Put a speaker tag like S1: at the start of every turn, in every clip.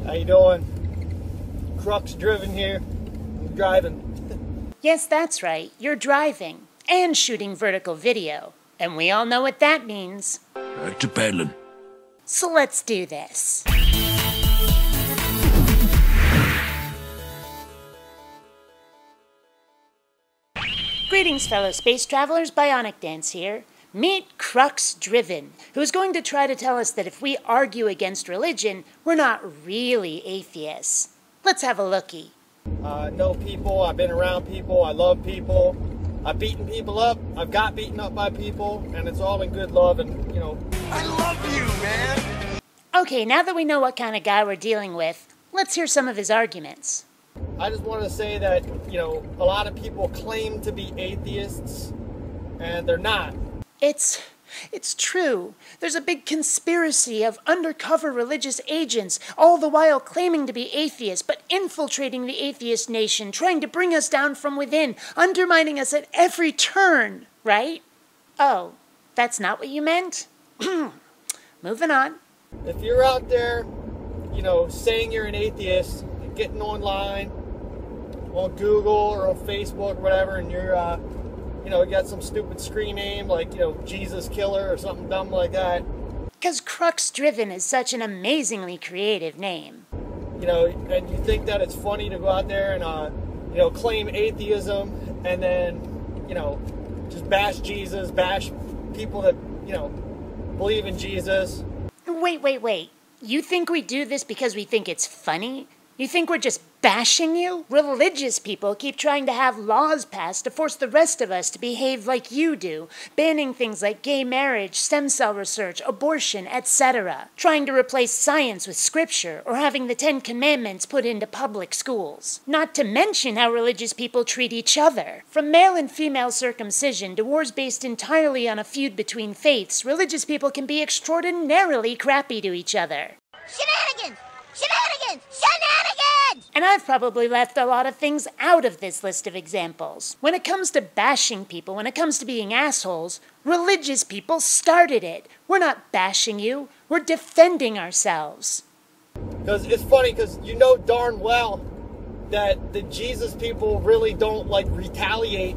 S1: How you doing? Crux driven here. I'm driving.
S2: Yes, that's right. You're driving and shooting vertical video. And we all know what that means.
S3: To peddling.
S2: So let's do this. Greetings, fellow space travelers. BionicDance here. Meet Crux Driven, who's going to try to tell us that if we argue against religion, we're not really atheists. Let's have a lookie.
S1: I know people, I've been around people, I love people. I've beaten people up, I've got beaten up by people, and it's all in good love and,
S3: I love you, man!
S2: Okay, now that we know what kind of guy we're dealing with, let's hear some of his arguments.
S1: I just wanted to say that, a lot of people claim to be atheists, and they're not.
S2: It's true. There's a big conspiracy of undercover religious agents, all the while claiming to be atheists, but infiltrating the atheist nation, trying to bring us down from within, undermining us at every turn, right? Oh, that's not what you meant? Moving on.
S1: If you're out there, saying you're an atheist, getting online, on Google or on Facebook or whatever, and you're, you got some stupid screen name like, Jesus Killer or something dumb like that.
S2: Because Crux Driven is such an amazingly creative name.
S1: And you think that it's funny to go out there and, claim atheism and then, just bash Jesus, bash people that, believe in Jesus.
S2: Wait. You think we do this because we think it's funny? You think we're just bashing you? Religious people keep trying to have laws passed to force the rest of us to behave like you do, banning things like gay marriage, stem cell research, abortion, etc., trying to replace science with scripture, or having the 10 Commandments put into public schools. Not to mention how religious people treat each other. From male and female circumcision to wars based entirely on a feud between faiths, religious people can be extraordinarily crappy to each other.
S4: Shenanigans! Shenanigans! Shenanigans!
S2: And I've probably left a lot of things out of this list of examples. When it comes to bashing people, when it comes to being assholes, religious people started it. We're not bashing you, we're defending ourselves.
S1: Because it's funny, because you know darn well that the Jesus people really don't, retaliate.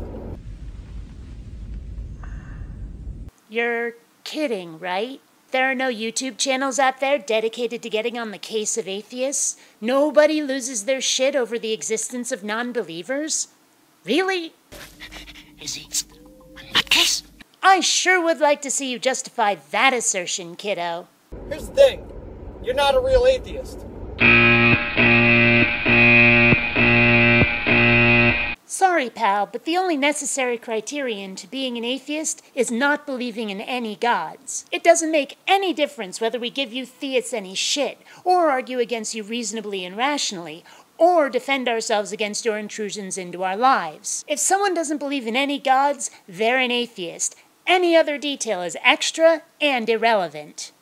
S2: You're kidding, right? There are no YouTube channels out there dedicated to getting on the case of atheists? Nobody loses their shit over the existence of non-believers? Really?
S3: Is he a nutcase?
S2: I sure would like to see you justify that assertion, kiddo.
S1: Here's the thing. You're not a real atheist.
S2: Sorry, pal, but the only necessary criterion to being an atheist is not believing in any gods. It doesn't make any difference whether we give you theists any shit, or argue against you reasonably and rationally, or defend ourselves against your intrusions into our lives. If someone doesn't believe in any gods, they're an atheist. Any other detail is extra and irrelevant.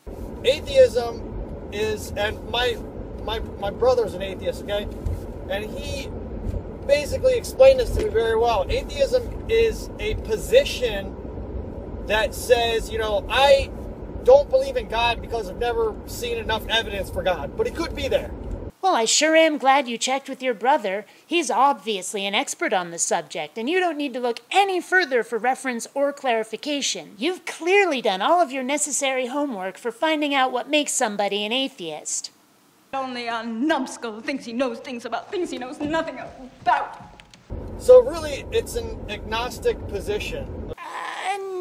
S1: Atheism is, and my brother's an atheist, okay? And he basically explained this to me very well. Atheism is a position that says, I don't believe in God because I've never seen enough evidence for God, but he could be there.
S2: Well, I sure am glad you checked with your brother. He's obviously an expert on the subject, and you don't need to look any further for reference or clarification. You've clearly done all of your necessary homework for finding out what makes somebody an atheist.
S5: Only a numbskull thinks he knows things about things he knows nothing about.
S1: So really, it's an agnostic position.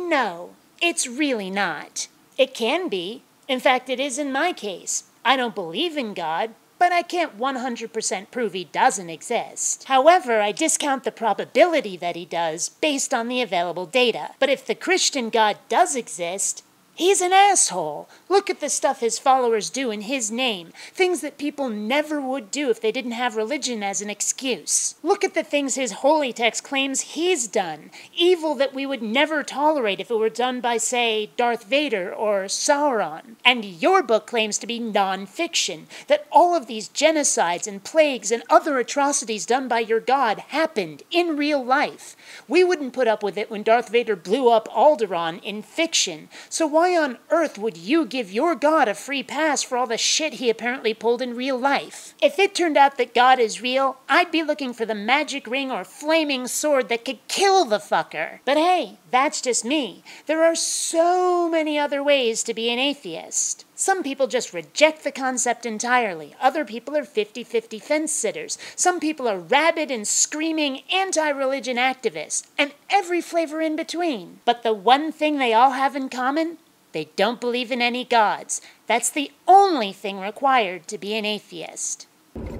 S2: No, it's really not. It can be. In fact, it is in my case. I don't believe in God, but I can't 100% prove he doesn't exist. However, I discount the probability that he does based on the available data. But if the Christian God does exist, he's an asshole. Look at the stuff his followers do in his name. Things that people never would do if they didn't have religion as an excuse. Look at the things his holy text claims he's done. Evil that we would never tolerate if it were done by, say, Darth Vader or Sauron. And your book claims to be non-fiction. That all of these genocides and plagues and other atrocities done by your God happened in real life. We wouldn't put up with it when Darth Vader blew up Alderaan in fiction. So why why on earth would you give your God a free pass for all the shit he apparently pulled in real life? If it turned out that God is real, I'd be looking for the magic ring or flaming sword that could kill the fucker. But hey, that's just me. There are so many other ways to be an atheist. Some people just reject the concept entirely. Other people are 50-50 fence-sitters. Some people are rabid and screaming anti-religion activists, and every flavor in between. But the one thing they all have in common? They don't believe in any gods. That's the only thing required to be an atheist.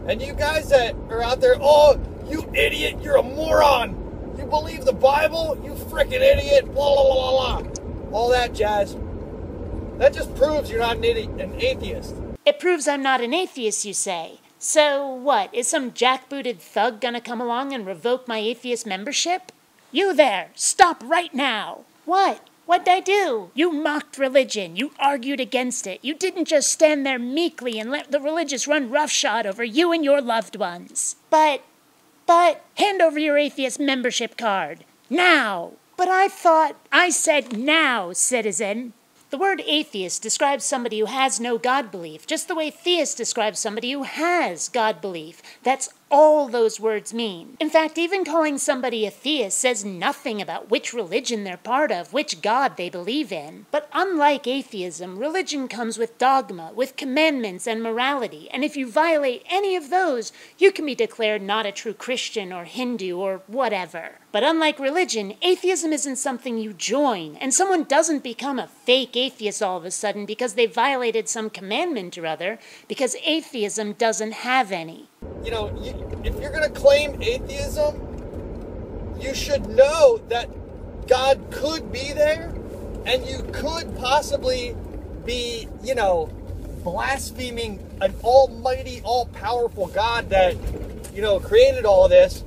S1: And you guys that are out there, oh, you idiot, you're a moron. You believe the Bible? You frickin' idiot, blah, blah, blah, blah. All that jazz. That just proves you're not an atheist.
S2: It proves I'm not an atheist, you say. So what, is some jackbooted thug gonna come along and revoke my atheist membership? You there, stop right now. What? What'd I do? You mocked religion. You argued against it. You didn't just stand there meekly and let the religious run roughshod over you and your loved ones. But, hand over your atheist membership card. Now. But I said now, citizen. The word atheist describes somebody who has no God belief, just the way theist describes somebody who has God belief. That's all those words mean. In fact, even calling somebody a theist says nothing about which religion they're part of, which God they believe in. But unlike atheism, religion comes with dogma, with commandments and morality, and if you violate any of those, you can be declared not a true Christian or Hindu or whatever. But unlike religion, atheism isn't something you join, and someone doesn't become a fake atheist all of a sudden because they violated some commandment or other, because atheism doesn't have any.
S1: You know, if you're going to claim atheism, you should know that God could be there, and you could possibly be, you know, blaspheming an almighty, all-powerful God that, you know, created all this.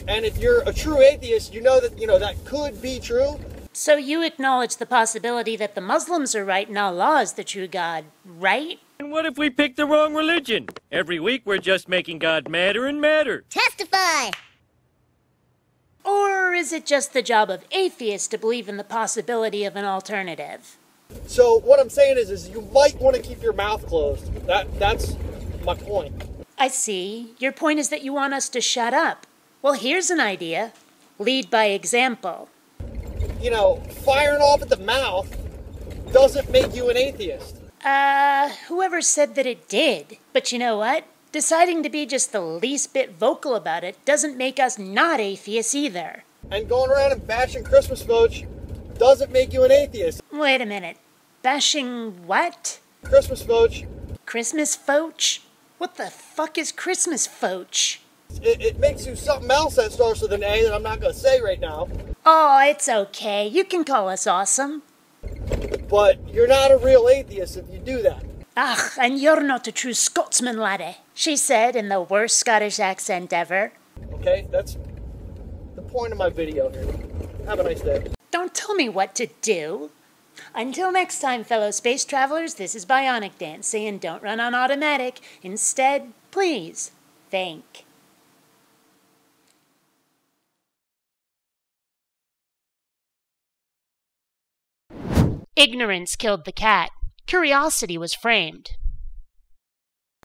S1: And if you're a true atheist, you know that could be true.
S2: So you acknowledge the possibility that the Muslims are right and Allah is the true God, right?
S6: And what if we pick the wrong religion? Every week we're just making God madder and madder.
S4: Testify!
S2: Or is it just the job of atheists to believe in the possibility of an alternative?
S1: So what I'm saying is you might want to keep your mouth closed. That's my point.
S2: I see. Your point is that you want us to shut up. Well, here's an idea. Lead by example.
S1: You know, firing off at the mouth doesn't make you an atheist.
S2: Whoever said that it did. But you know what? Deciding to be just the least bit vocal about it doesn't make us not atheists either.
S1: And going around and bashing Christmas folks doesn't make you an atheist.
S2: Wait a minute. Bashing what?
S1: Christmas folks.
S2: Christmas foach? What the fuck is Christmas foach?
S1: It makes you something else that starts with an A that I'm not going to say right now.
S2: Oh, it's okay. You can call us awesome.
S1: But you're not a real atheist if you do that.
S2: Ach, and you're not a true Scotsman, laddie, she said in the worst Scottish accent ever.
S1: Okay, that's the point of my video here. Have a nice day.
S2: Don't tell me what to do. Until next time, fellow space travelers, this is BionicDance saying don't run on automatic. Instead, please, think. Ignorance killed the cat. Curiosity was framed.